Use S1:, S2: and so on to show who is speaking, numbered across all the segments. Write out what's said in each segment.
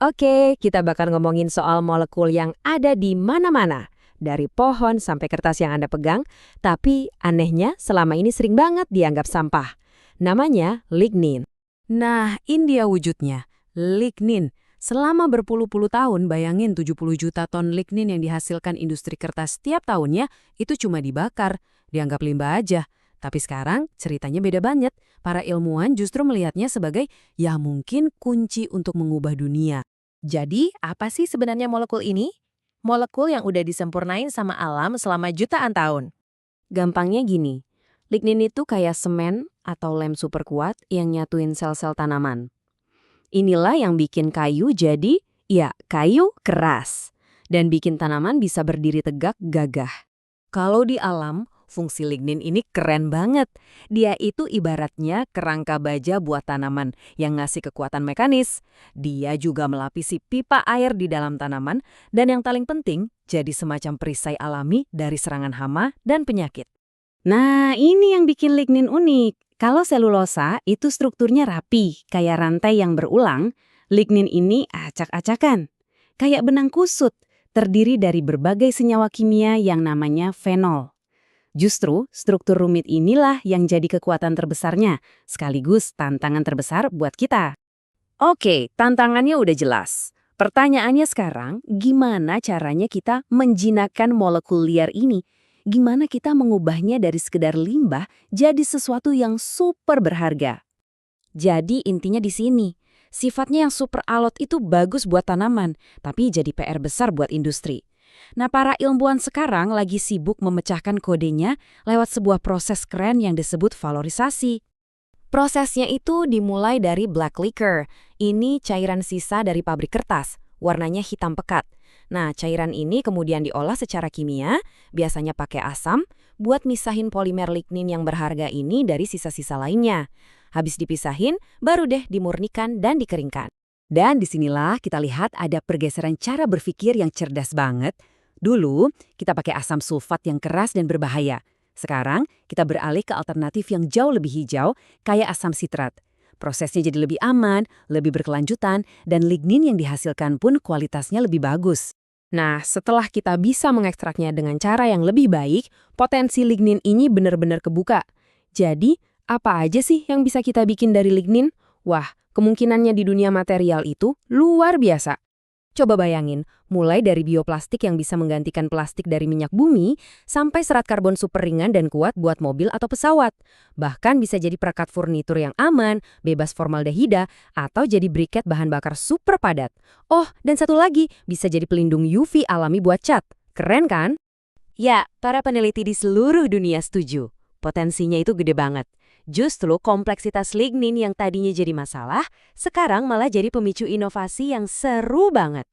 S1: Oke, kita bakal ngomongin soal molekul yang ada di mana-mana. Dari pohon sampai kertas yang Anda pegang, tapi anehnya selama ini sering banget dianggap sampah. Namanya lignin.
S2: Nah, ini dia wujudnya. Lignin. Selama berpuluh-puluh tahun, bayangin 70 juta ton lignin yang dihasilkan industri kertas setiap tahunnya, itu cuma dibakar. Dianggap limbah aja. Tapi sekarang ceritanya beda banget. Para ilmuwan justru melihatnya sebagai ya mungkin kunci untuk mengubah dunia.
S3: Jadi, apa sih sebenarnya molekul ini? Molekul yang udah disempurnain sama alam selama jutaan tahun.
S1: Gampangnya gini, lignin itu kayak semen atau lem super kuat yang nyatuin sel-sel tanaman. Inilah yang bikin kayu jadi, ya kayu keras. Dan bikin tanaman bisa berdiri tegak gagah. Kalau di alam, fungsi lignin ini keren banget. Dia itu ibaratnya kerangka baja buat tanaman yang ngasih kekuatan mekanis. Dia juga melapisi pipa air di dalam tanaman dan yang paling penting, jadi semacam perisai alami dari serangan hama dan penyakit. Nah, ini yang bikin lignin unik. Kalau selulosa itu strukturnya rapi, kayak rantai yang berulang, lignin ini acak-acakan. Kayak benang kusut, terdiri dari berbagai senyawa kimia yang namanya fenol. Justru, struktur rumit inilah yang jadi kekuatan terbesarnya, sekaligus tantangan terbesar buat kita. Oke, tantangannya udah jelas. Pertanyaannya sekarang, gimana caranya kita menjinakkan molekul liar ini? Gimana kita mengubahnya dari sekedar limbah jadi sesuatu yang super berharga? Jadi intinya di sini, sifatnya yang super alot itu bagus buat tanaman, tapi jadi PR besar buat industri. Nah, para ilmuwan sekarang lagi sibuk memecahkan kodenya lewat sebuah proses keren yang disebut valorisasi. Prosesnya itu dimulai dari black liquor. Ini cairan sisa dari pabrik kertas, warnanya hitam pekat. Nah, cairan ini kemudian diolah secara kimia, biasanya pakai asam, buat misahin polimer lignin yang berharga ini dari sisa-sisa lainnya. Habis dipisahin, baru deh dimurnikan dan dikeringkan. Dan disinilah kita lihat ada pergeseran cara berpikir yang cerdas banget. Dulu, kita pakai asam sulfat yang keras dan berbahaya. Sekarang, kita beralih ke alternatif yang jauh lebih hijau, kayak asam sitrat. Prosesnya jadi lebih aman, lebih berkelanjutan, dan lignin yang dihasilkan pun kualitasnya lebih bagus. Nah, setelah kita bisa mengekstraknya dengan cara yang lebih baik, potensi lignin ini benar-benar kebuka. Jadi, apa aja sih yang bisa kita bikin dari lignin? Wah, kemungkinannya di dunia material itu luar biasa. Coba bayangin, mulai dari bioplastik yang bisa menggantikan plastik dari minyak bumi, sampai serat karbon super ringan dan kuat buat mobil atau pesawat. Bahkan bisa jadi perekat furnitur yang aman, bebas formaldehida, atau jadi briket bahan bakar super padat. Oh, dan satu lagi, bisa jadi pelindung UV alami buat cat. Keren kan? Ya, para peneliti di seluruh dunia setuju. Potensinya itu gede banget. Justru kompleksitas lignin yang tadinya jadi masalah, sekarang malah jadi pemicu inovasi yang seru banget.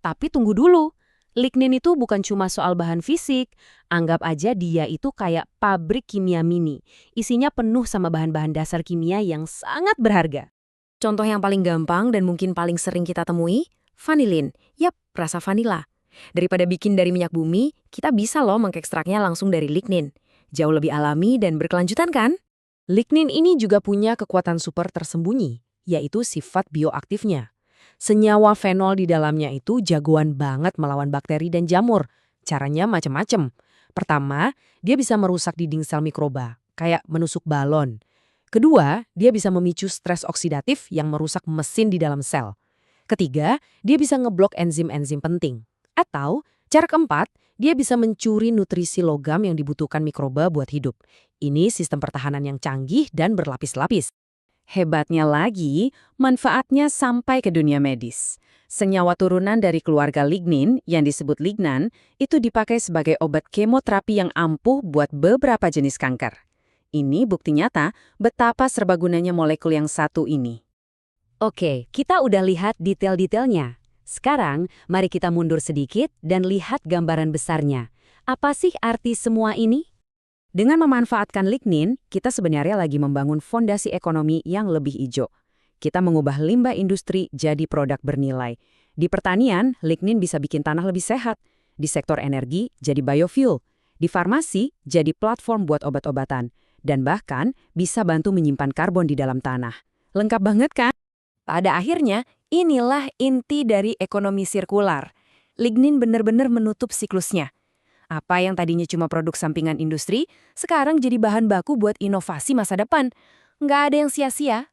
S1: Tapi tunggu dulu, lignin itu bukan cuma soal bahan fisik. Anggap aja dia itu kayak pabrik kimia mini. Isinya penuh sama bahan-bahan dasar kimia yang sangat berharga. Contoh yang paling gampang dan mungkin paling sering kita temui, vanilin. Yap, rasa vanila. Daripada bikin dari minyak bumi, kita bisa loh mengekstraknya langsung dari lignin. Jauh lebih alami dan berkelanjutan kan? Lignin ini juga punya kekuatan super tersembunyi, yaitu sifat bioaktifnya. Senyawa fenol di dalamnya itu jagoan banget melawan bakteri dan jamur. Caranya macam-macam. Pertama, dia bisa merusak dinding sel mikroba, kayak menusuk balon. Kedua, dia bisa memicu stres oksidatif yang merusak mesin di dalam sel. Ketiga, dia bisa ngeblok enzim-enzim penting. Atau, cara keempat, dia bisa mencuri nutrisi logam yang dibutuhkan mikroba buat hidup. Ini sistem pertahanan yang canggih dan berlapis-lapis. Hebatnya lagi, manfaatnya sampai ke dunia medis. Senyawa turunan dari keluarga lignin yang disebut lignan itu dipakai sebagai obat kemoterapi yang ampuh buat beberapa jenis kanker. Ini bukti nyata betapa serbagunanya molekul yang satu ini. Oke, kita udah lihat detail-detailnya. Sekarang, mari kita mundur sedikit dan lihat gambaran besarnya. Apa sih arti semua ini? Dengan memanfaatkan lignin, kita sebenarnya lagi membangun fondasi ekonomi yang lebih hijau. Kita mengubah limbah industri jadi produk bernilai. Di pertanian, lignin bisa bikin tanah lebih sehat. Di sektor energi, jadi biofuel. Di farmasi, jadi platform buat obat-obatan. Dan bahkan bisa bantu menyimpan karbon di dalam tanah. Lengkap banget kan? Pada akhirnya, inilah inti dari ekonomi sirkular. Lignin benar-benar menutup siklusnya. Apa yang tadinya cuma produk sampingan industri, sekarang jadi bahan baku buat inovasi masa depan. Nggak ada yang sia-sia.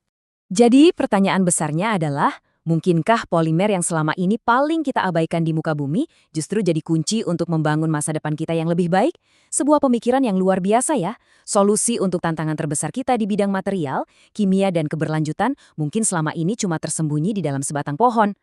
S1: Jadi pertanyaan besarnya adalah, mungkinkah polimer yang selama ini paling kita abaikan di muka bumi justru jadi kunci untuk membangun masa depan kita yang lebih baik? Sebuah pemikiran yang luar biasa ya. Solusi untuk tantangan terbesar kita di bidang material, kimia, dan keberlanjutan mungkin selama ini cuma tersembunyi di dalam sebatang pohon.